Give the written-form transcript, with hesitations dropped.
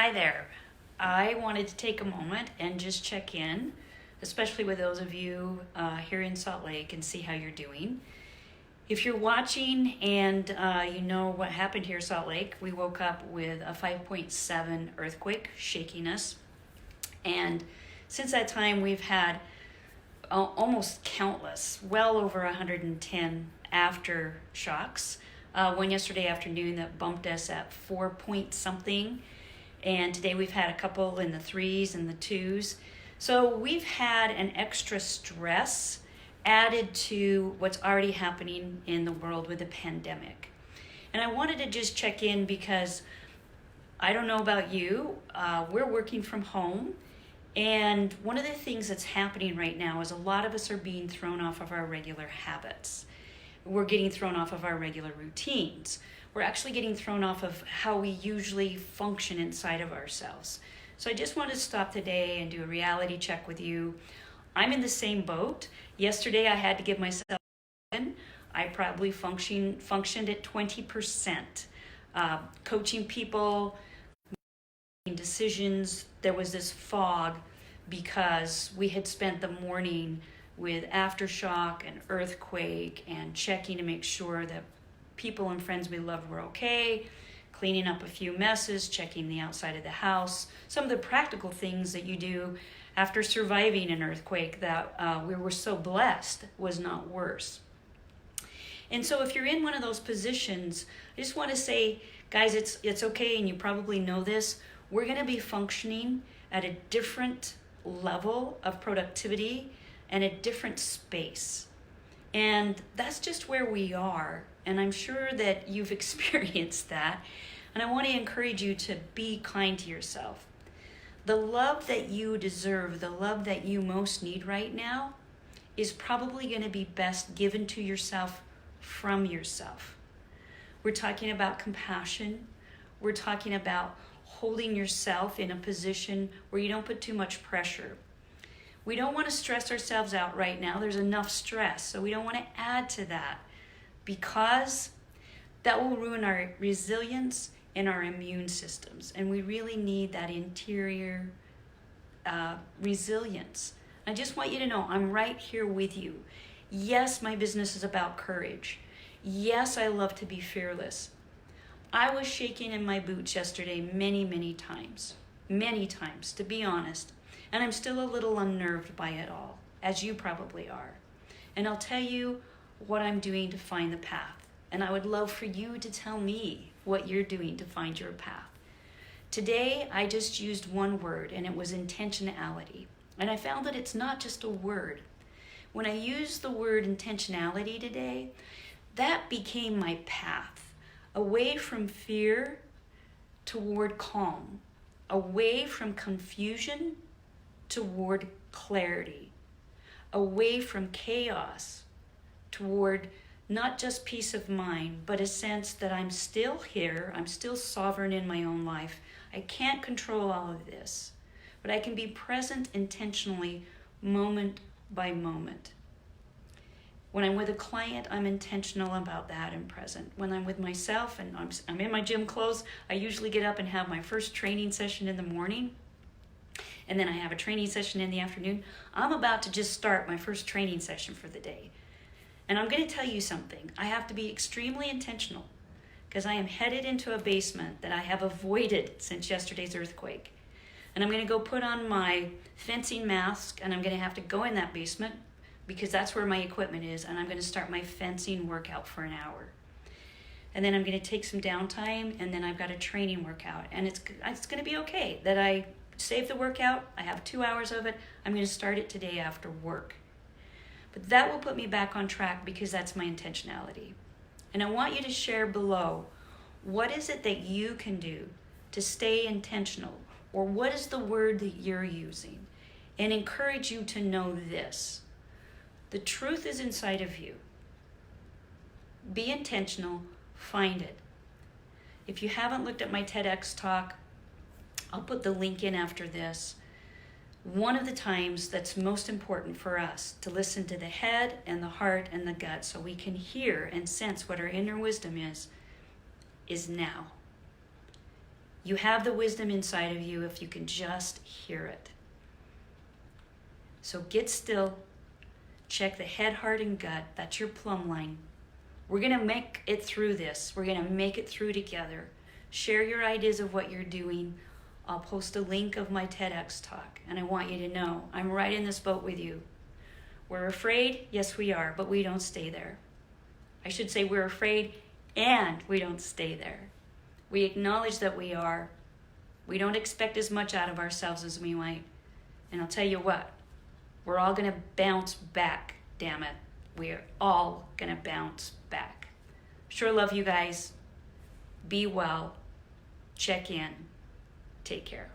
Hi there. I wanted to take a moment and just check in, especially with those of you here in Salt Lake, and see how you're doing. If you're watching and you know what happened here in Salt Lake, we woke up with a 5.7 earthquake shaking us. And since that time, we've had almost countless, well over 110 aftershocks. One yesterday afternoon that bumped us at 4 point something. And today we've had a couple in the 3s and the 2s. So we've had an extra stress added to what's already happening in the world with the pandemic. And I wanted to just check in because I don't know about you, we're working from home. And one of the things that's happening right now is a lot of us are being thrown off of our regular habits. We're getting thrown off of our regular routines. We're actually getting thrown off of how we usually function inside of ourselves. So I just wanted to stop today and do a reality check with you. I'm in the same boat. Yesterday I had to give myself I probably functioned at 20%. Coaching people, making decisions, there was this fog because we had spent the morning with aftershock and earthquake and checking to make sure that people and friends we loved were okay, cleaning up a few messes, checking the outside of the house, some of the practical things that you do after surviving an earthquake that we were so blessed was not worse. And so if you're in one of those positions, I just want to say, guys, it's okay, and you probably know this, we're going to be functioning at a different level of productivity and a different space. And that's just where we are. And I'm sure that you've experienced that. And I want to encourage you to be kind to yourself. The love that you deserve, the love that you most need right now, is probably going to be best given to yourself from yourself. We're talking about compassion. We're talking about holding yourself in a position where you don't put too much pressure. We don't want to stress ourselves out right now. There's enough stress, so we don't want to add to that because that will ruin our resilience and our immune systems. And we really need that interior resilience. I just want you to know I'm right here with you. Yes, my business is about courage. Yes, I love to be fearless. I was shaking in my boots yesterday many times, to be honest. And I'm still a little unnerved by it all, as you probably are. And I'll tell you what I'm doing to find the path. And I would love for you to tell me what you're doing to find your path. Today, I just used one word, and it was intentionality. And I found that it's not just a word. When I used the word intentionality today, that became my path. Away from fear toward calm. Away from confusion toward clarity, away from chaos, toward not just peace of mind, but a sense that I'm still here, I'm still sovereign in my own life. I can't control all of this, but I can be present intentionally, moment by moment. When I'm with a client, I'm intentional about that and present. When I'm with myself and I'm in my gym clothes, I usually get up and have my first training session in the morning. And then I have a training session in the afternoon. I'm about to just start my first training session for the day. And I'm going to tell you something. I have to be extremely intentional because I am headed into a basement that I have avoided since yesterday's earthquake. And I'm going to go put on my fencing mask, and I'm going to have to go in that basement because that's where my equipment is, and I'm going to start my fencing workout for an hour. And then I'm going to take some downtime, and then I've got a training workout. And it's going to be okay that I save the workout. I have 2 hours of it. I'm going to start it today after work. But that will put me back on track because that's my intentionality. And I want you to share below, what is it that you can do to stay intentional? Or what is the word that you're using? And encourage you to know this. The truth is inside of you. Be intentional. Find it. If you haven't looked at my TEDx talk, I'll put the link in after this. One of the times that's most important for us to listen to the head and the heart and the gut so we can hear and sense what our inner wisdom is now. You have the wisdom inside of you if you can just hear it. So get still. Check the head, heart, and gut. That's your plumb line. We're going to make it through this. We're going to make it through together. Share your ideas of what you're doing. I'll post a link of my TEDx talk, and I want you to know I'm right in this boat with you. We're afraid, yes we are, but we don't stay there. I should say we're afraid and we don't stay there. We acknowledge that we are. We don't expect as much out of ourselves as we might. And I'll tell you what, we're all going to bounce back, damn it. We're all going to bounce back. Sure love you guys. Be well. Check in. Take care.